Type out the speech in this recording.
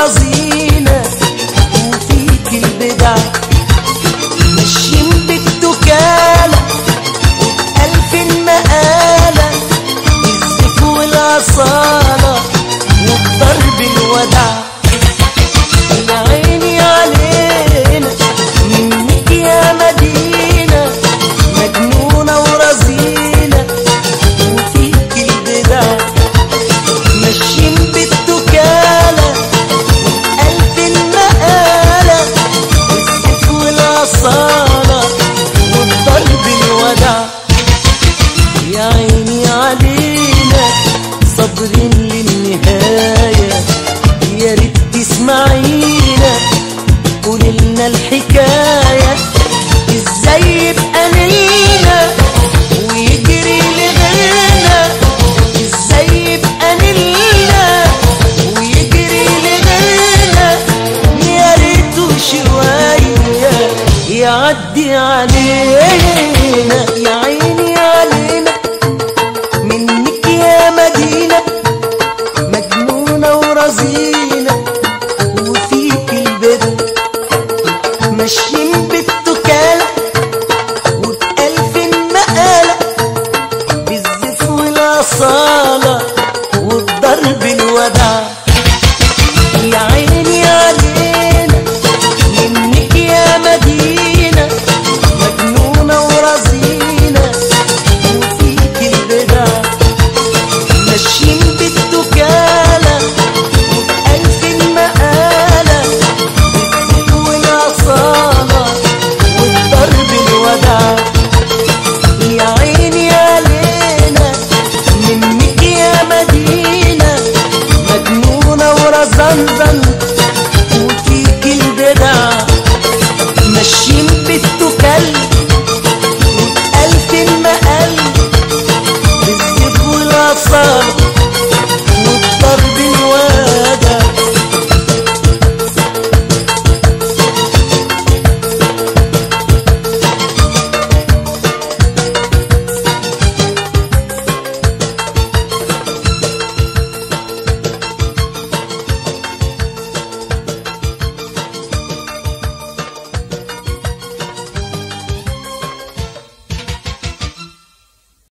ورزينة وفيك البدع، ماشيين بالتكالة وبألف مقالة، بالزيف والأصالة وبضرب الودع. يا عيني علينا منك يا مدينة، مجنونة ورزينة وفيك البدع، ماشيين بالتكالة وبألف مقالة، بالزيف والأصالة وبضرب الودع. يا عيني علينا صابرين للنهاية، يا ريت تسمعينا قوليلنا الحكاية، ازاي يبقى لينا ويجري لغيرنا، ازاي يبقى لينا ويجري لغيرنا، يا ريته شوية يعدي علينا. يا عيني علينا منك يا مدينة، مجنونة ورزينة وفيك البدع، ماشيين بالتكالة وبألف مقالة، بالزيف والأصالة وبضرب الودع. يا عيني علينا منك يا مدينة، مجنونة ورزينة وفيك البدع، ماشيين بالتكالة وبألف مقالة، بالزيف والأصالة وبضرب الودع. يا عيني علينا منك يا مدينة، مجنونة ورزينة